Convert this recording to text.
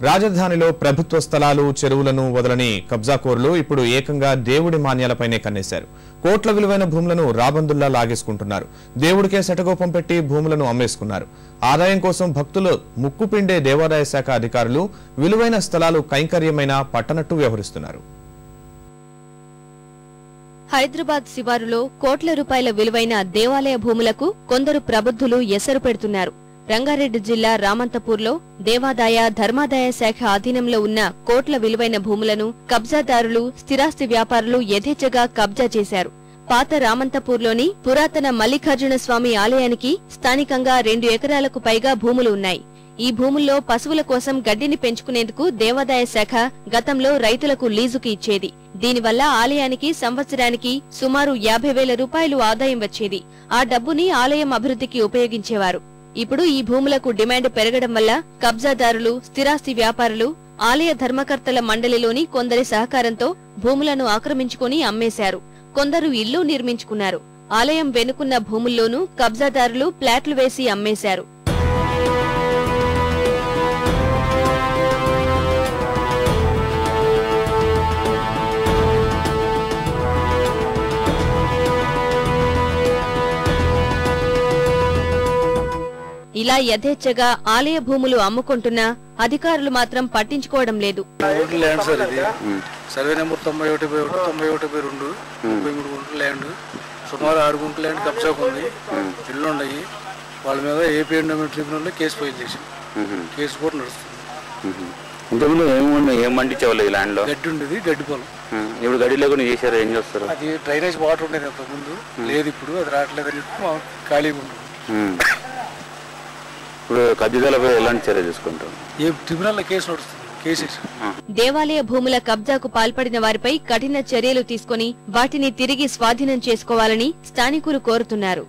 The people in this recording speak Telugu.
రాజధానిలో ప్రభుత్వ స్థలాలు చెరువులను వదలని కబ్జాకోరులు ఇప్పుడు ఏకంగా దేవుడి మాన్యాలపైనే కన్నేశారు. కోట్ల విలువైన భూములను రాబందుల్లా లాగేసుకుంటున్నారు. దేవుడికే శటగోపం పెట్టి భూములను అమ్మేసుకున్నారు. ఆదాయం కోసం భక్తులు ముక్కుపిండే దేవాదాయ శాఖ అధికారులు విలువైన స్థలాలు కైంకర్యమైన పట్టనట్టు వ్యవహరిస్తున్నారు. హైదరాబాద్ శివారులో కోట్ల రూపాయల విలువైన దేవాలయ భూములకు కొందరు ప్రబుద్ధులు ఎసరు పెడుతున్నారు. రంగారెడ్డి జిల్లా రామంతపూర్లో దేవాదాయ ధర్మాదాయ శాఖ ఆధీనంలో ఉన్న కోట్ల విలువైన భూములను కబ్జాదారులు, స్థిరాస్తి వ్యాపారులు యథేచ్ఛగా కబ్జా చేశారు. పాత రామంతపూర్లోని పురాతన మల్లికార్జున స్వామి ఆలయానికి స్థానికంగా 2 ఎకరాలకు పైగా భూములు ఉన్నాయి. ఈ భూముల్లో పశువుల కోసం గడ్డిని పెంచుకునేందుకు దేవాదాయ శాఖ గతంలో రైతులకు లీజుకు ఇచ్చేది. దీనివల్ల ఆలయానికి సంవత్సరానికి సుమారు 50,000 రూపాయలు ఆదాయం వచ్చేది. ఆ డబ్బుని ఆలయం అభివృద్ధికి ఉపయోగించేవారు. ఇప్పుడు ఈ భూములకు డిమాండ్ పెరగడం వల్ల కబ్జాదారులు, స్థిరాస్తి వ్యాపారులు ఆలయ ధర్మకర్తల మండలిలోని కొందరి సహకారంతో భూములను ఆక్రమించుకుని అమ్మేశారు. కొందరు ఇళ్లు నిర్మించుకున్నారు. ఆలయం వెనుకున్న భూముల్లోనూ కబ్జాదారులు ప్లాట్లు వేసి అమ్మేశారు. ఇలా యథేచ్ఛగా ఆలయ భూములు అమ్ముకుంటున్నా అధికారులు మాత్రం పట్టించుకోవడం లేదు. సర్వే నెంబర్ 91/91/92 33 గుంటల ల్యాండ్, సుమారు 6 గుంటల ల్యాండ్ కబ్జాకు ఉంది. ఇల్లు ఉన్నాయి. వాళ్ళ మీద AP endowment tribunal case file చేసి కేసు కూడా నడుస్తుంది. ఇంతకుముందు ఏం పండించేవాళ్ళు ఈ ల్యాండ్ లో? గడ్డి ఉండేది, గడ్డి పొలం. ఇప్పుడు గడ్డి లేకుండా చేశారు, ఏం చేస్తారు? అది డ్రైనేజ్ వాటర్ ఉండేది అంతకుముందు, లేదు ఇప్పుడు అది రావట్లేదు అని ఖాళీగా ఉంటుంది. ఇప్పుడు కబ్జాలపై ఎలాంటి చర్య తీసుకుంటాం? ఏ ట్రిబ్యునల్ కేసు నడుస్తుంది. దేవాలయ భూముల కబ్జాకు పాల్పడిన వారిపై కఠిన చర్యలు తీసుకుని వాటిని తిరిగి స్వాధీనం చేసుకోవాలని స్థానికులు కోరుతున్నారు.